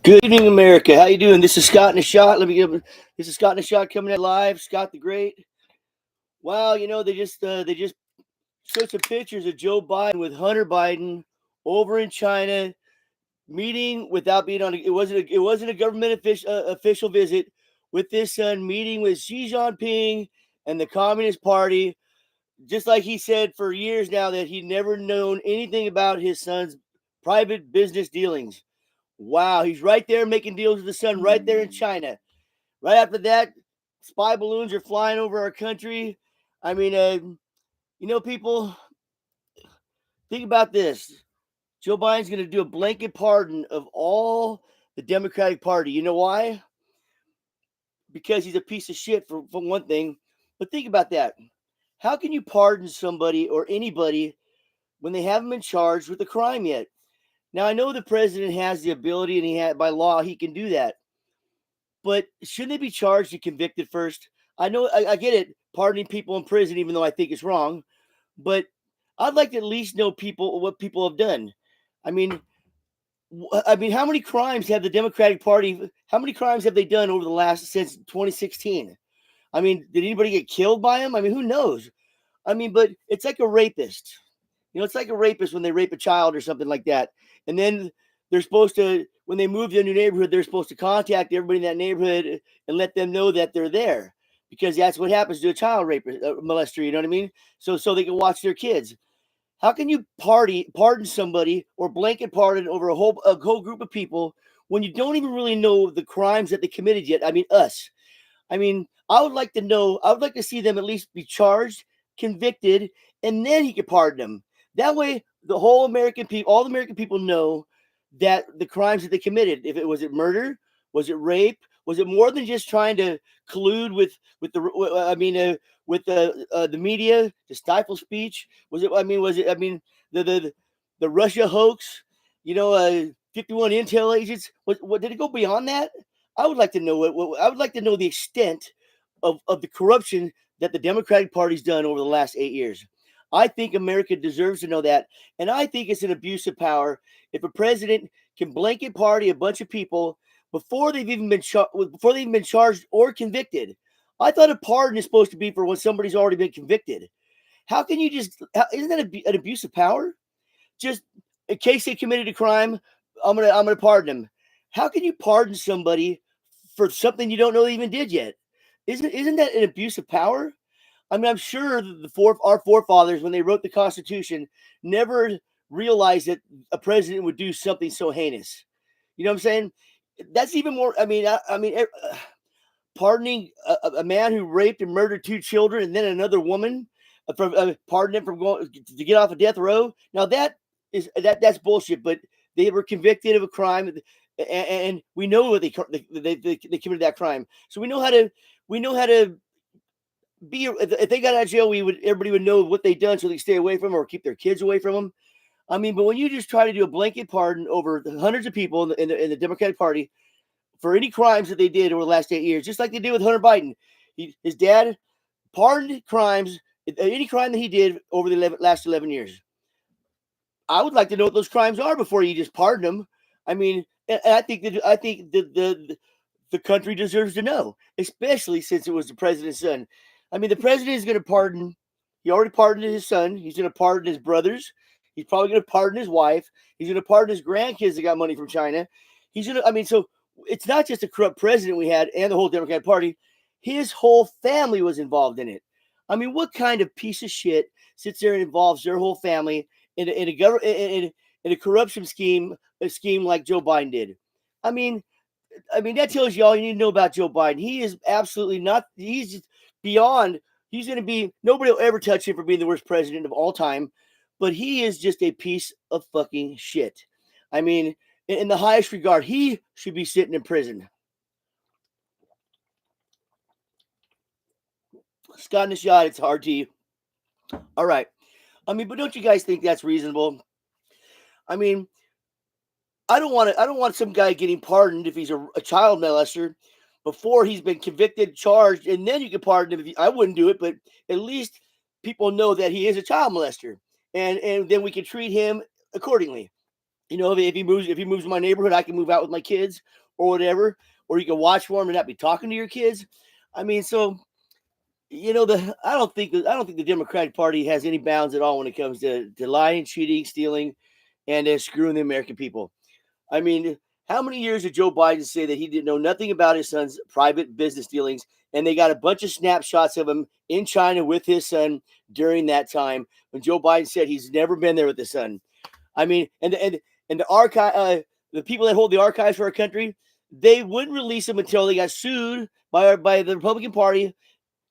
Good evening, America. How you doing? This is Scott in a Shot. This is Scott in a Shot coming in live. Scott the Great. Wow, they just showed some pictures of Joe Biden with Hunter Biden over in China, meeting without being on. It wasn't a government official visit with this son, meeting with Xi Jinping and the Communist Party. Just like he said for years now that he'd never known anything about his son's private business dealings. Wow, he's right there making deals with the sun right there in China. Right after that, spy balloons are flying over our country. I mean, people, think about this. Joe Biden's going to do a blanket pardon of all the Democratic Party. You know why? Because he's a piece of shit, for one thing. But think about that. How can you pardon somebody or anybody when they haven't been charged with a crime yet? Now, I know the president has the ability, and by law, he can do that. But shouldn't they be charged and convicted first? I know I get it, pardoning people in prison, even though I think it's wrong. But I'd like to at least know what people have done. I mean, how many crimes have the Democratic Party? How many crimes have they done over the last since 2016? I mean, did anybody get killed by them? I mean, who knows? I mean, but it's like a rapist. It's like a rapist when they rape a child or something like that. And then they're supposed to, when they move to a new neighborhood, they're supposed to contact everybody in that neighborhood and let them know that they're there, because that's what happens to a child rapist, molester. You know what I mean? So they can watch their kids. How can you pardon somebody or blanket pardon over a whole group of people when you don't even really know the crimes that they committed yet? I mean, us. I mean, I would like to know. I would like to see them at least be charged, convicted, and then he could pardon them. That way, all the American people know that the crimes that they committed. If it was it murder, was it rape, was it more than just trying to collude with the media to stifle speech? Was it? I mean, was it? I mean, the Russia hoax. 51 intel agents. What did it go beyond that? I would like to know I would like to know the extent of the corruption that the Democratic Party's done over the last 8 years. I think America deserves to know that, and I think it's an abuse of power if a president can blanket party a bunch of people before they've even been charged or convicted. I thought a pardon is supposed to be for when somebody's already been convicted. How can you isn't that an abuse of power? Just in case they committed a crime, I'm gonna pardon them. How can you pardon somebody for something you don't know they even did yet? Isn't that an abuse of power? I mean, I'm sure our forefathers, when they wrote the Constitution, never realized that a president would do something so heinous. You know what I'm saying? That's even more. Pardoning a man who raped and murdered two children and then another woman, from pardon him from going to get off of death row. Now that's bullshit. But they were convicted of a crime, and we know what they committed that crime. So we know how to be. If they got out of jail, everybody would know what they done, so they stay away from them or keep their kids away from them. I mean, but when you just try to do a blanket pardon over hundreds of people in the Democratic Party for any crimes that they did over the last 8 years, just like they did with Hunter Biden. His dad pardoned crimes, any crime that he did over the last 11 years. I would like to know what those crimes are before you just pardon them. I mean, and I think the country deserves to know, especially since it was the president's son. I mean, the president is going to pardon. He already pardoned his son. He's going to pardon his brothers. He's probably going to pardon his wife. He's going to pardon his grandkids that got money from China. He's going to. I mean, so it's not just a corrupt president we had and the whole Democratic Party. His whole family was involved in it. I mean, what kind of piece of shit sits there and involves their whole family in a corruption scheme like Joe Biden did? I mean, that tells you all you need to know about Joe Biden. He is absolutely not. He's just beyond. He's going to be. Nobody will ever touch him for being the worst president of all time. But he is just a piece of fucking shit. I mean, in the highest regard, he should be sitting in prison. Scott in the Shot, it's hard to you. All right. I mean, but don't you guys think that's reasonable? I mean, I don't want some guy getting pardoned if he's a child molester before he's been convicted, charged, and then you can pardon him. I wouldn't do it, but at least people know that he is a child molester, and then we can treat him accordingly. You know, if he moves to my neighborhood, I can move out with my kids or whatever, or you can watch for him and not be talking to your kids. I mean, so you know, I don't think the Democratic Party has any bounds at all when it comes to lying, cheating, stealing, and screwing the American people. I mean, how many years did Joe Biden say that he didn't know nothing about his son's private business dealings? And they got a bunch of snapshots of him in China with his son during that time when Joe Biden said he's never been there with his son. I mean, and the archive, the people that hold the archives for our country, they wouldn't release them until they got sued by the Republican Party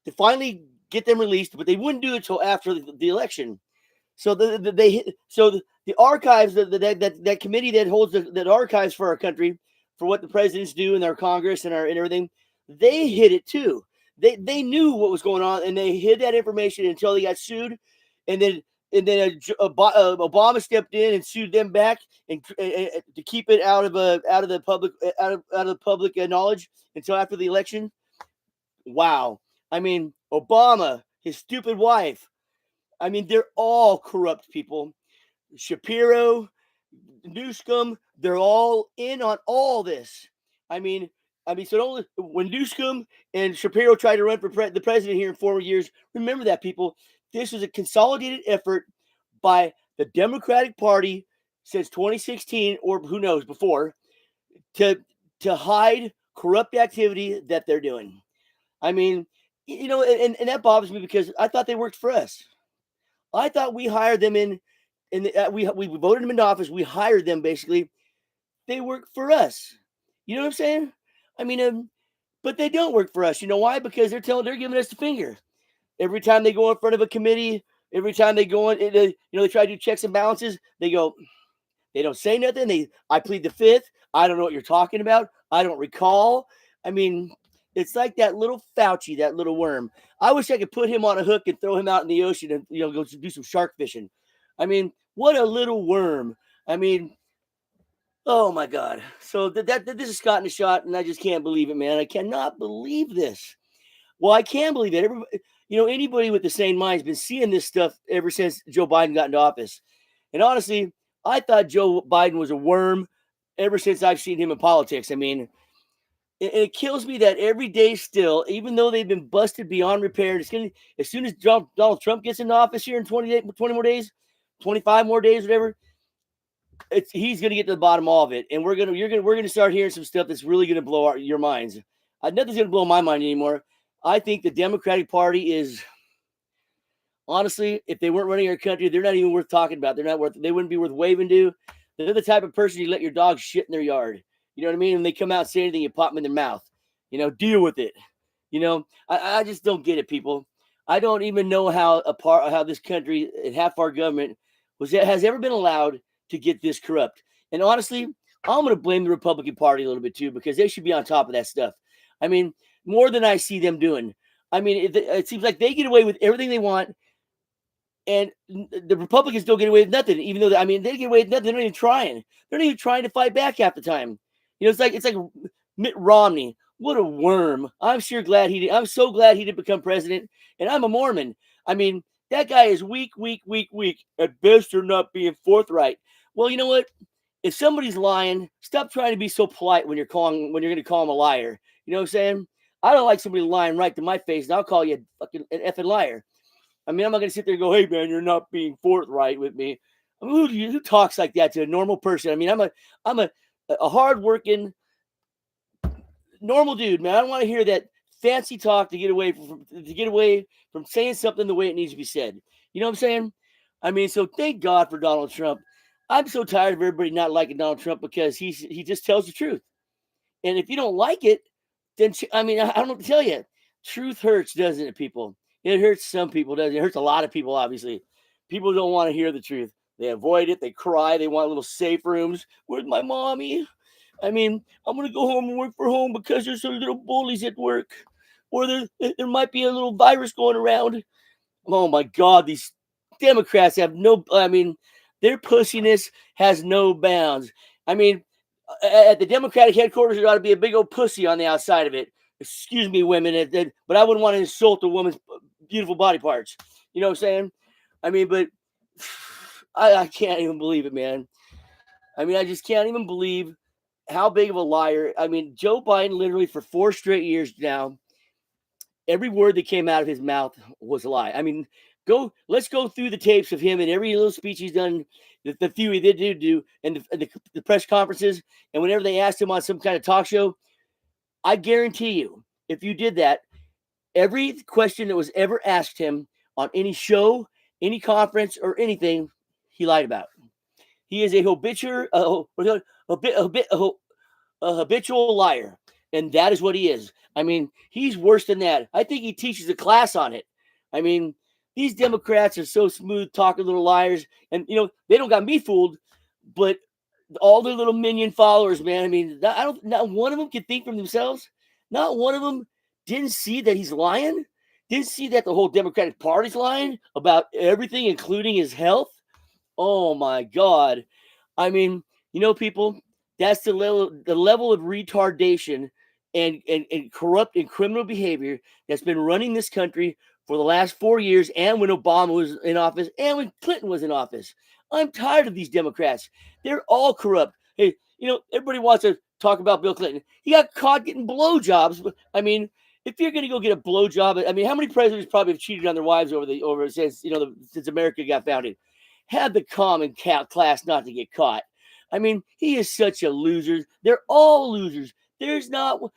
to finally get them released, but they wouldn't do it until after the election. So the archives that committee that holds that archives for our country for what the presidents do in our Congress and everything, they hid it too. They knew what was going on and they hid that information until they got sued, and then Obama stepped in and sued them back and to keep it out of the public knowledge until after the election. Wow. I mean, Obama, his stupid wife. I mean, they're all corrupt people. Shapiro, Newscomb, they're all in on all this. I mean, so don't, when Newscomb and Shapiro tried to run for the president here in 4 years, remember that, people. This was a consolidated effort by the Democratic Party since 2016, or who knows before, to hide corrupt activity that they're doing. I mean, you know, and that bothers me because I thought they worked for us. I thought we hired them in, we voted them into office. We hired them basically. They work for us. You know what I'm saying? I mean, but they don't work for us. You know why? Because they're giving us the finger every time they go in front of a committee. Every time they go in, they try to do checks and balances. They go, they don't say nothing. I plead the fifth. I don't know what you're talking about. I don't recall. I mean, it's like that little Fauci, that little worm. I wish I could put him on a hook and throw him out in the ocean and go do some shark fishing. I mean, what a little worm. I mean, oh my God. So this is Scott in the Shot, and I just can't believe it, man. I cannot believe this. Well, I can believe it. Everybody, anybody with the sane mind has been seeing this stuff ever since Joe Biden got into office. And honestly, I thought Joe Biden was a worm ever since I've seen him in politics. I mean, it kills me that every day still, even though they've been busted beyond repair, it's gonna, as soon as Donald Trump gets into office here in 20 more days, 25 more days, whatever, he's gonna get to the bottom of all of it, and we're gonna start hearing some stuff that's really gonna blow your minds. Nothing's gonna blow my mind anymore. I think the Democratic Party is, honestly, if they weren't running our country, they're not even worth talking about. They wouldn't be worth waving to. They're the type of person you let your dog shit in their yard. You know what I mean? When they come out and say anything, you pop them in their mouth. Deal with it. I just don't get it, people. I don't even know how this country and half our government has ever been allowed to get this corrupt. And honestly, I'm going to blame the Republican Party a little bit too, because they should be on top of that stuff. I mean, more than I see them doing. I mean, it seems like they get away with everything they want, and the Republicans don't get away with nothing. Even though they get away with nothing. They're not even trying. They're not even trying to fight back half the time. It's like Mitt Romney. What a worm! I'm so glad he didn't become president. And I'm a Mormon. I mean, that guy is weak. At best, they're not being forthright. Well, you know what? If somebody's lying, stop trying to be so polite when you're going to call them a liar. You know what I'm saying? I don't like somebody lying right to my face, and I'll call you an effing liar. I mean, I'm not going to sit there and go, "Hey, man, you're not being forthright with me." I mean, who talks like that to a normal person? I mean, I'm a hardworking, normal dude, man. I don't want to hear that fancy talk to get away from saying something the way it needs to be said. You know what I'm saying? I mean, so thank God for Donald Trump. I'm so tired of everybody not liking Donald Trump because he just tells the truth. And if you don't like it, then I don't know what to tell you. Truth hurts, doesn't it, people? It hurts some people, doesn't it? It hurts a lot of people, obviously. People don't want to hear the truth. They avoid it. They cry. They want little safe rooms. Where's my mommy? I mean, I'm going to go home and work from home because there's some little bullies at work. Or there might be a little virus going around. Oh, my God. These Democrats have their pussiness has no bounds. I mean, at the Democratic headquarters, there ought to be a big old pussy on the outside of it. Excuse me, women, but I wouldn't want to insult a woman's beautiful body parts. You know what I'm saying? I mean, but I can't even believe it, man. I mean, I just can't even believe how big of a liar. I mean, Joe Biden literally for 4 straight years now, every word that came out of his mouth was a lie. I mean, let's go through the tapes of him and every little speech he's done, the few he did do, and the press conferences, and whenever they asked him on some kind of talk show, I guarantee you, if you did that, every question that was ever asked him on any show, any conference, or anything, he lied about. He is a habitual liar, and that is what he is. I mean, he's worse than that. I think he teaches a class on it. I mean, these Democrats are so smooth talking little liars, and they don't got me fooled, but all their little minion followers, man. I mean, not one of them can think for themselves. Not one of them didn't see that he's lying. Didn't see that the whole Democratic Party's lying about everything, including his health. Oh my God. I mean, people, that's the level of retardation and corrupt and criminal behavior that's been running this country for the last 4 years, and when Obama was in office and when Clinton was in office. I'm tired of these Democrats. They're all corrupt. Hey, everybody wants to talk about Bill Clinton. He got caught getting blowjobs. I mean, if you're going to go get a blowjob, I mean, how many presidents probably have cheated on their wives since America got founded? Had the common class not to get caught. I mean, he is such a loser. They're all losers. There's not, what?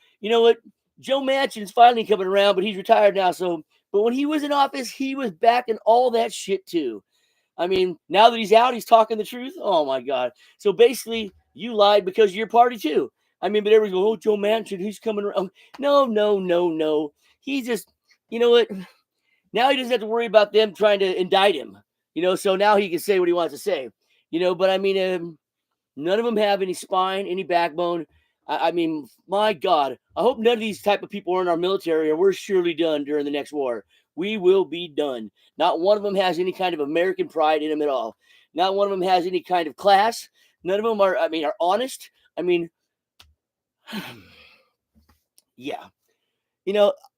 Joe Manchin's finally coming around, but he's retired now. But when he was in office, he was backing all that shit too. I mean, now that he's out, he's talking the truth. Oh my God. So basically, you lied because of your party too. I mean, but everyone's going, oh, Joe Manchin, he's coming around. No. He just, you know what? Now he doesn't have to worry about them trying to indict him. So now he can say what he wants to say. But I mean, none of them have any spine, any backbone. I mean, my God, I hope none of these type of people are in our military, or we're surely done during the next war. We will be done. Not one of them has any kind of American pride in them at all. Not one of them has any kind of class. None of them are honest. I mean, yeah.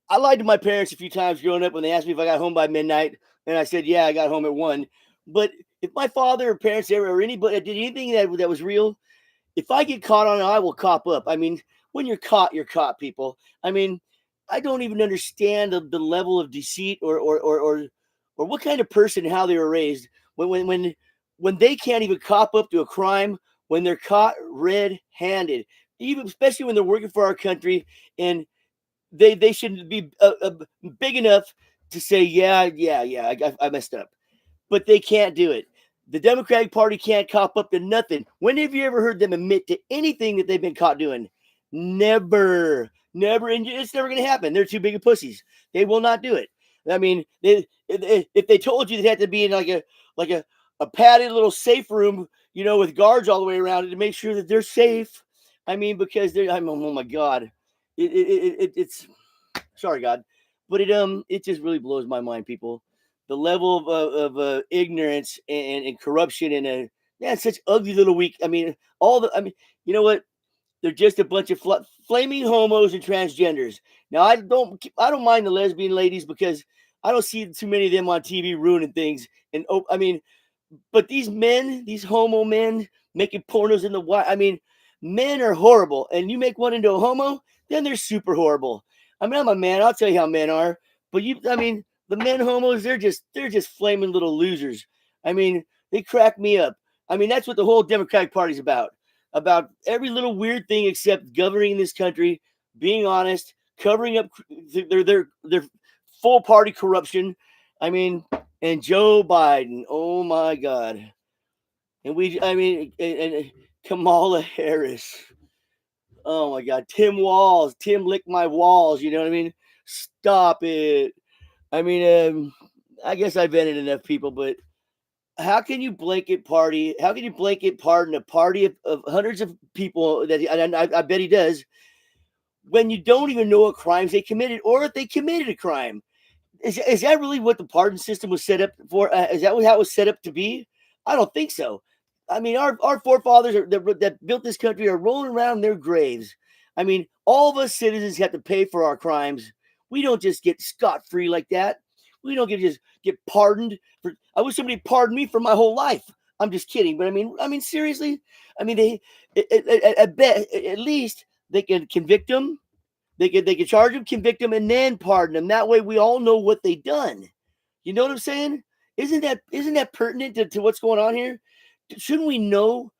I lied to my parents a few times growing up when they asked me if I got home by midnight, and I said, yeah, I got home at 1. But if my father or parents ever or anybody did anything that was real, if I get caught on it, I will cop up. I mean, when you're caught, people. I mean, I don't even understand the level of deceit or what kind of person and how they were raised when they can't even cop up to a crime when they're caught red-handed, even especially when they're working for our country, and they shouldn't be big enough to say, yeah, I messed up, but they can't do it. The Democratic Party can't cop up to nothing. When have you ever heard them admit to anything that they've been caught doing? Never, and it's never going to happen. They're too big of pussies. They will not do it. I mean, if they told you they had to be in like a padded little safe room, with guards all the way around it to make sure that they're safe. I mean, because oh my God, it's sorry, God, but it just really blows my mind, people. The level of ignorance and corruption and such ugly little weak. I mean, you know what? They're just a bunch of flaming homos and transgenders. Now, I don't mind the lesbian ladies because I don't see too many of them on TV ruining things. And I mean, but these men, these homo men making pornos in the wild. I mean, men are horrible. And you make one into a homo, then they're super horrible. I mean, I'm a man. I'll tell you how men are. But the men homos, they're just flaming little losers. I mean, they crack me up. I mean, that's what the whole Democratic Party's about every little weird thing except governing this country, being honest, covering up their full party corruption. I mean, and Joe Biden, oh my God. And Kamala Harris. Oh my God. Tim lick my walls. You know what I mean? Stop it. I mean, I guess I vented enough people, but how can you blanket pardon a party of hundreds of people that I bet he does when you don't even know what crimes they committed or if they committed a crime? Is that really what the pardon system was set up for? Is that how it was set up to be? I don't think so. I mean, our forefathers that built this country are rolling around in their graves. I mean, all of us citizens have to pay for our crimes. We don't just get scot-free like that. We don't just get pardoned. I wish somebody pardoned me for my whole life. I'm just kidding, but I mean, seriously. I mean, I bet at least they can convict him. They can charge him, convict him, and then pardon him. That way, we all know what they done. You know what I'm saying? Isn't that pertinent to what's going on here? Shouldn't we know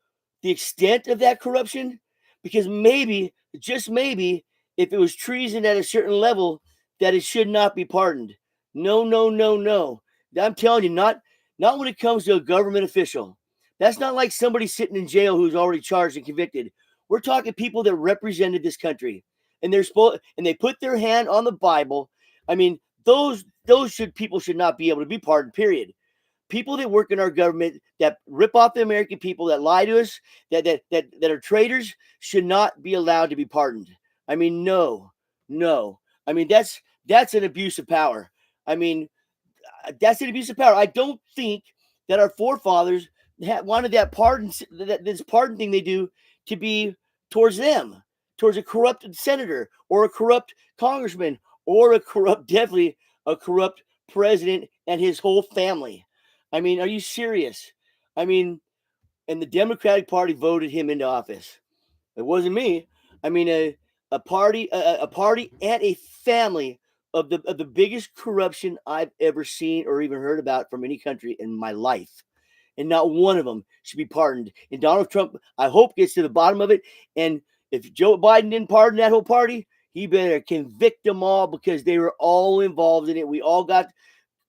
the extent of that corruption? Because maybe, just maybe, if it was treason at a certain level, that it should not be pardoned. No, no, no, no. I'm telling you, not when it comes to a government official. That's not like somebody sitting in jail who's already charged and convicted. We're talking people that represented this country, and they put their hand on the Bible. I mean, those people should not be able to be pardoned. Period. People that work in our government that rip off the American people, that lie to us, that are traitors, should not be allowed to be pardoned. I mean, no. I mean, that's an abuse of power. I mean, that's an abuse of power. I don't think that our forefathers wanted this pardon thing they do to be towards them, towards a corrupted senator or a corrupt congressman or definitely a corrupt president and his whole family. I mean, are you serious? I mean, and the Democratic Party voted him into office. It wasn't me. I mean, a party and a family of the biggest corruption I've ever seen or even heard about from any country in my life. And not one of them should be pardoned. And Donald Trump, I hope, gets to the bottom of it. And if Joe Biden didn't pardon that whole party, he better convict them all because they were all involved in it. We all got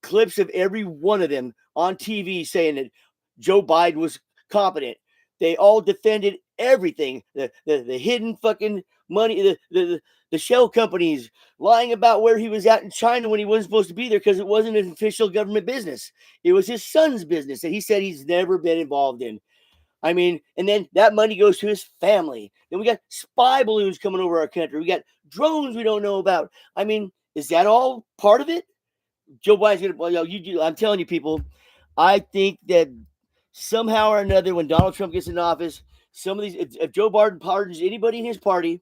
clips of every one of them on TV saying that Joe Biden was competent. They all defended everything. The hidden fucking money, the shell companies lying about where he was at in China when he wasn't supposed to be there because it wasn't an official government business. It was his son's business that he said he's never been involved in. I mean, and then that money goes to his family. Then we got spy balloons coming over our country. We got drones we don't know about. I mean, is that all part of it? Joe Biden's gonna. Well, I'm telling you, people. I think that somehow or another, when Donald Trump gets in office, some of these, if Joe Biden pardons anybody in his party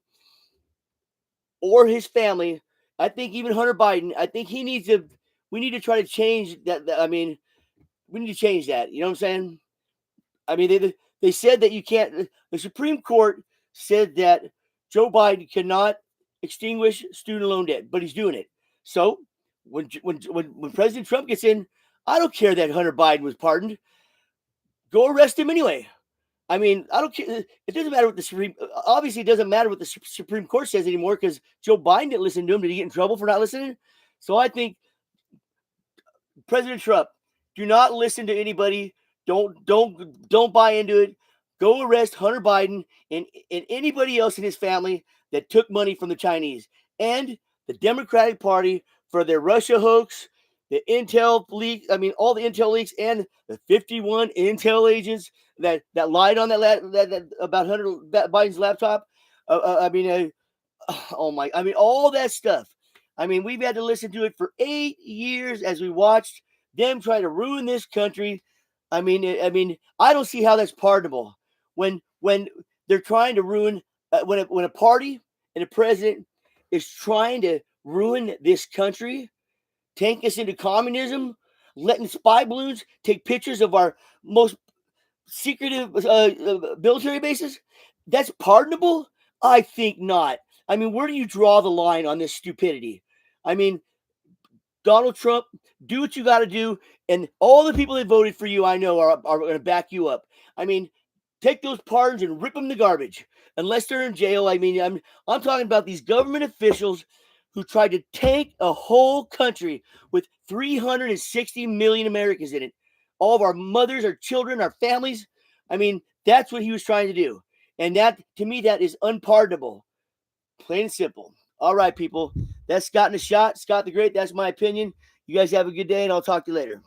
or his family, I think even Hunter Biden, I think we need to try to change that. I mean, we need to change that. You know what I'm saying? I mean, they said that you can't. The Supreme Court said that Joe Biden cannot extinguish student loan debt, but he's doing it. So when President Trump gets in, I don't care that Hunter Biden was pardoned. Go arrest him anyway. I mean, I don't care. It doesn't matter what the Supreme. Obviously, it doesn't matter what the Supreme Court says anymore because Joe Biden didn't listen to him. Did he get in trouble for not listening? So I think President Trump, do not listen to anybody. Don't buy into it. Go arrest Hunter Biden and anybody else in his family that took money from the Chinese and the Democratic Party for their Russia hoax, the Intel leak. I mean, all the Intel leaks and the 51 Intel agents that lied on that about Hunter Biden's laptop. I mean, all that stuff. I mean, we've had to listen to it for 8 years as we watched them try to ruin this country. I mean, I don't see how that's pardonable when they're trying to ruin when a party and a president is trying to ruin this country, tank us into communism, letting spy balloons take pictures of our most secretive military bases. That's pardonable? I think not. I mean, where do you draw the line on this stupidity? I mean, Donald Trump, do what you got to do. And all the people that voted for you, I know, are going to back you up. I mean, take those pardons and rip them to garbage. Unless they're in jail. I mean, I'm talking about these government officials who tried to tank a whole country with 360 million Americans in it. All of our mothers, our children, our families. I mean, that's what he was trying to do. And that, to me, that is unpardonable. Plain and simple. All right, people. That's Scott in a Shot. Scott the Great. That's my opinion. You guys have a good day, and I'll talk to you later.